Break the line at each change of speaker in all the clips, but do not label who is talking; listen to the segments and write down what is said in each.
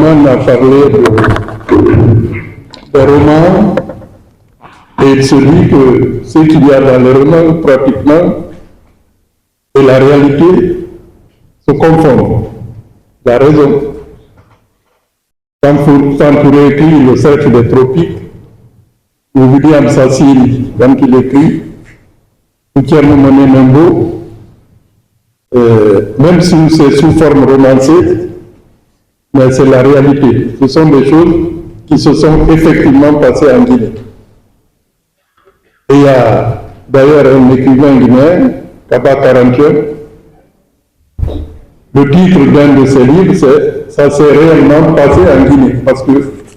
Abdelrahman a parlé des romans et il se dit que ce qu'il y a dans les romans, pratiquement, et la réalité se confondent. Il a raison. Quand vous écrit Le Cercle des Tropiques, ou William Sassine, quand il écrit, ou Thierry Monet Membo, même si c'est sous forme romancée, mais c'est la réalité. Ce sont des choses qui se sont effectivement passées en Guinée. Et il y a d'ailleurs un écrivain guinéen, Kaba Karantian, le titre d'un de ses livres, c'est « Ça s'est réellement passé en Guinée ». Parce que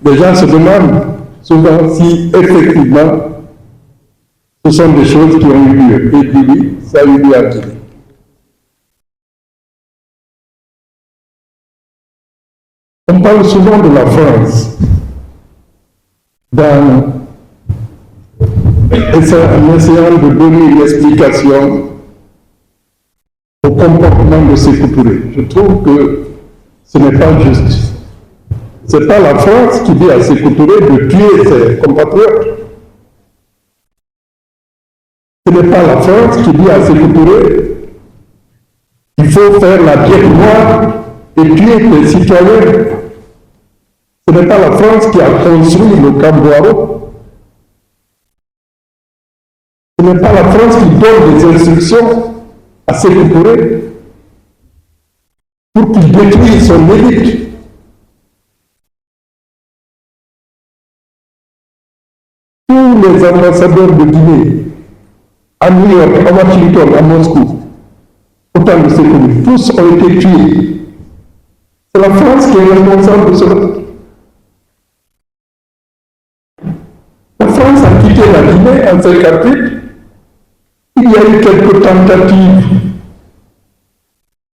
les gens se demandent souvent si effectivement ce sont des choses qui ont eu lieu. Et puis oui, ça a eu lieu en Guinée. On parle souvent de la France en essayant de donner une explication au comportement de Sékou Touré. Je trouve que ce n'est pas juste. Ce n'est pas la France qui dit à Sékou Touré de tuer ses compatriotes. Ce n'est pas la France qui dit à Sékou Touré il faut faire la diète noire et tuer les citoyens. Ce n'est pas la France qui a construit le Camboiro. Ce n'est pas la France qui donne des instructions à Sékou Touré pour qu'il détruise son élite. Tous les ambassadeurs de Guinée, à New York, à Washington, à Moscou, autant de Sékou, tous ont été tués. C'est la France qui est responsable de cela. La France a quitté la Guinée en 1958. Il y a eu quelques tentatives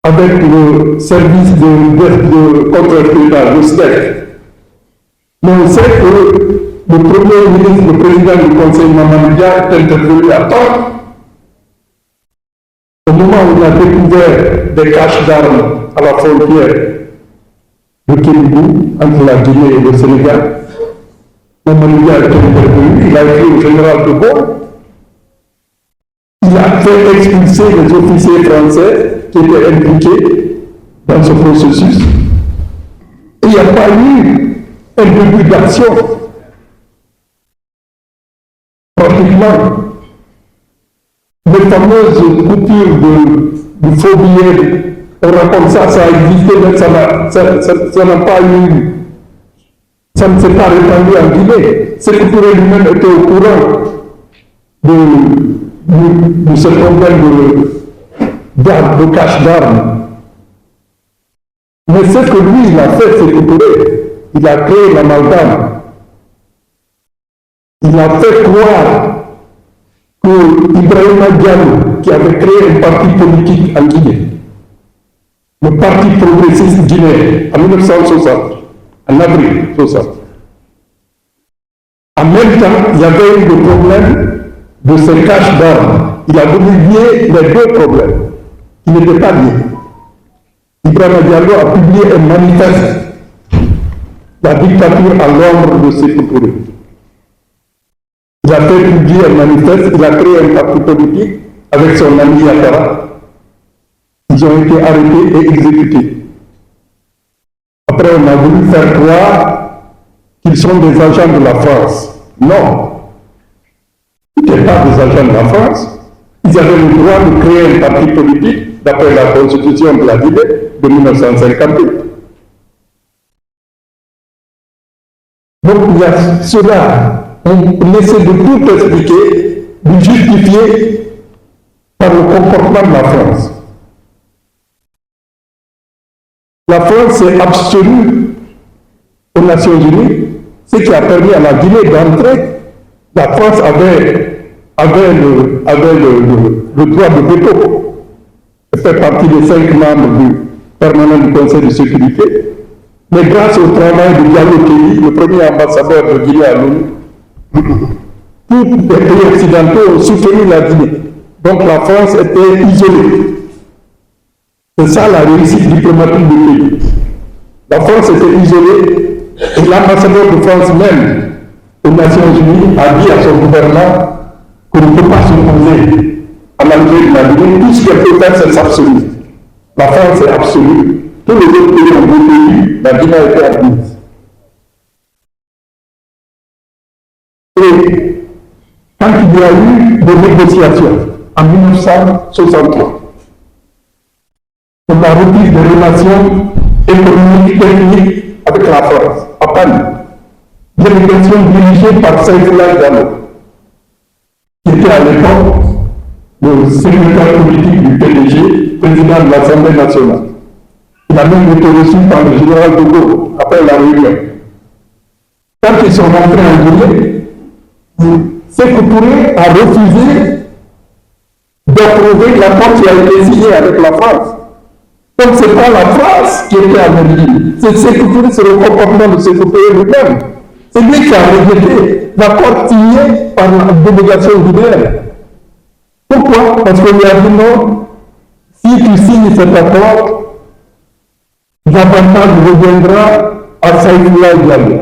avec le service de contre-espionnage, le STEC. Mais on sait que le Premier ministre, le président du Conseil Mamadou Dia est intervenu à temps. Au moment où on a découvert des caches d'armes à la frontière de Kédougou, entre la Guinée et le Sénégal, Mamadou Dia est intervenu, il a écrit au général de Gaulle. Il a fait expulser les officiers français qui étaient impliqués dans ce processus. Et il n'y a pas eu un début d'action. Pratiquement, les fameuses coupures de faux billets, on raconte ça, ça a existé, mais ça n'a pas eu, ça ne s'est pas répandu en Guinée. Sékou Touré lui-même était au courant de ce problème de cache d'armes. Mais ce que lui, il a fait, Sékou Touré, il a créé l'amalgame. Il a fait croire que Ibrahima Diallo, qui avait créé un parti politique en Guinée, le Parti progressiste guinéen, en 1960, en avril 1960, en même temps, il y avait eu le problème de ces caches d'armes. Il a voulu lier les deux problèmes qui n'étaient pas liés. Ibrahima Diallo a publié un manifeste, la dictature à l'ombre de Sékou Touré. Il a fait publier un manifeste, il a créé un parti politique avec son ami Ouattara. Ils ont été arrêtés et exécutés. Après, on a voulu faire croire qu'ils sont des agents de la France. Non. Ils n'étaient pas des agents de la France. Ils avaient le droit de créer un parti politique d'après la Constitution de la Guinée de 1958. Donc il y a cela. On essaie de tout expliquer, de justifier par le comportement de la France. La France s'est abstenue aux Nations Unies, ce qui a permis à la Guinée d'entrer. La France avait le droit de veto. Elle fait partie des 5 membres permanents du Conseil de sécurité. Mais grâce au travail de Diallo Kelly, le premier ambassadeur de Guinée à l'ONU, tous les pays occidentaux ont soutenu la Guinée. Donc la France était isolée. C'est ça la réussite diplomatique du pays. La France était isolée et l'ambassadeur de France même aux Nations Unies a dit à son gouvernement qu'on ne peut pas s'opposer à l'entrée de la Guinée. Tout ce qu'elle peut faire, c'est absolu. La France est absolue. Tous les autres pays ont voté, la Guinée a été admise. Et quand il y a eu des négociations en 1963, pour la reprise des relations économiques, techniques avec la France, à Paris, délégation dirigée par Saïfoula Diallo, qui était à l'époque le secrétaire politique du PDG, président de l'Assemblée nationale. Il a même été reçu par le général de Gaulle après la réunion. Quand ils sont rentrés en Guinée, Sékou Touré a refusé d'approuver l'accord qui a été signé avec la France. Donc ce n'est pas la France qui était en Guinée, c'est Sékou Touré, c'est le comportement de Sékou Touré lui-même. C'est lui qui a rejeté l'accord signé par la délégation guinéenne. Pourquoi? Parce qu'on lui a dit non, si tu signes cet accord, l'avantage reviendra à Saïfoula Diallo.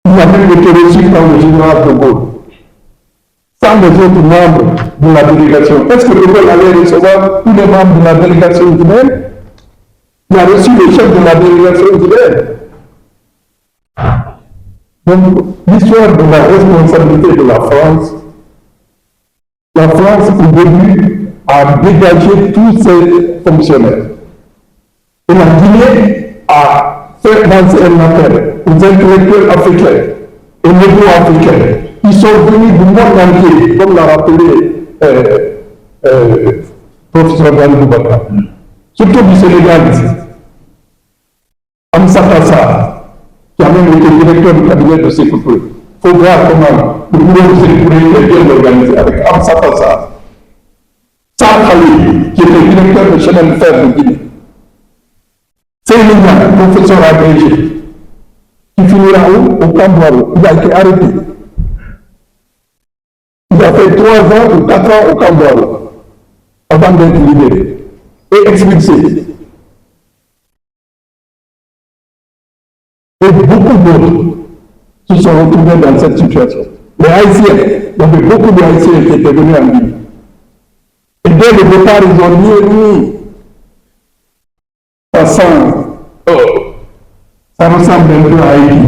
Il a même été reçu par le général de Gaulle, sans les autres membres de la délégation. Est-ce que le Gaulle allait recevoir tous les membres de la délégation guinéenne? Il a reçu le chef de la délégation guinéenne. Donc, l'histoire de la responsabilité de la France, au début, a dégagé tous ses fonctionnaires. Et la Guinée a fait lancer un appel aux intellectuels africains, aux négro-africains. Ils sont venus du monde entier, comme l'a rappelé professeur Dan Boubacar, surtout du Sénégal ici. Amsa Tassa, qui a même été directeur du cabinet de Sékou Touré. Il faut voir comment le bureau de Sékou Touré est bien organisé avec Amsa Tassa. Sarr Khalil, qui était directeur de chemin de fer de Guinée. Sénégal, professeur agrégé, qui finira où? Au Cambouaro. Il a été arrêté. Il a fait 3 ans ou 4 ans au Cambouaro avant d'être libéré et expulsé. Et beaucoup d'autres se sont retrouvés dans cette situation. Les Haïtiens, il y avait beaucoup de Haïtiens qui étaient venus en Guinée. Et dès le départ, ils ont dit ça ressemble un peu à Haïti.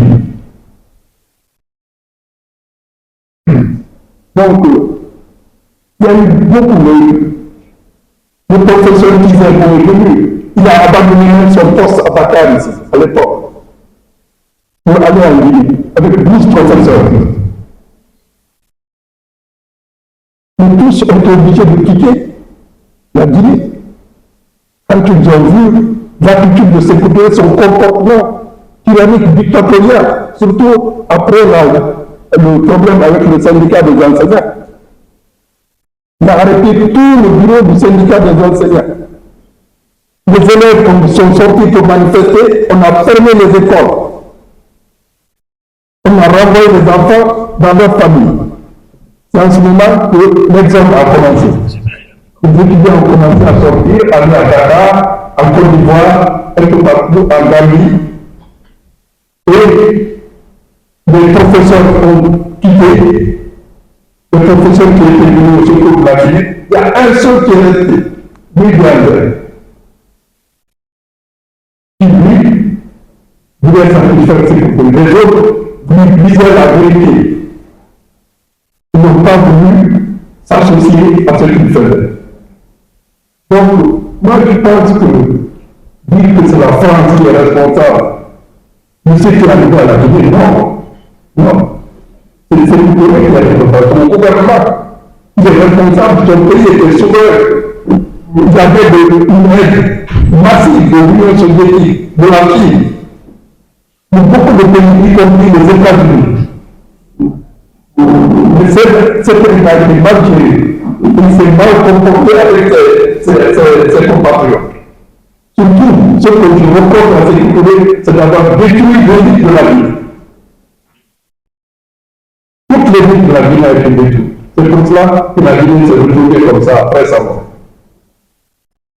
Donc, il y a eu beaucoup de professeurs qui sont venus. Il a abandonné même son poste à Dakar ici, à l'époque, pour aller en Guinée, avec 12 professeurs. Mais tous ont été obligés de quitter la Guinée. Quand ils ont vu l'attitude de Sékou Touré, son comportement tyrannique, dictatorial, surtout après le problème avec le syndicat des enseignants. Il a arrêté tout le bureau du syndicat des enseignants. Les élèves sont sortis pour manifester, on a fermé les écoles. On a renvoyé les enfants dans leur famille. C'est en ce moment que l'exemple a commencé. Les étudiants ont commencé à sortir, à aller à Dakar, en Côte d'Ivoire, un peu partout, en Gambie. Et les professeurs ont quitté. Les professeurs qui étaient venus au secours de la Guinée, il y a un seul qui est resté, lui Glandel. Qui lui voulait satisfaire ses propos. Les autres lui disaient la vérité. Ils n'ont pas voulu s'associer à ce qu'il faisait. Donc, moi je pense que dire que c'est la France qui est responsable de ce qui est arrivé à la Guinée, non. Non. C'est le Sékou Touré qui est responsable. Son gouvernement, il est responsable, son pays était souverain. Il y avait une aide massive de l'Union soviétique, de la Chine, de beaucoup de pays, y compris les États-Unis. Mais cette pays a été mal géré. Il s'est mal comporté avec ses compatriotes. Surtout, ce que je reproche à Sékou Touré, c'est d'avoir détruit l'élite de la Guinée. Toute l'élite de la Guinée a été détruite. C'est pour cela que la Guinée s'est retrouvée comme ça après sa mort.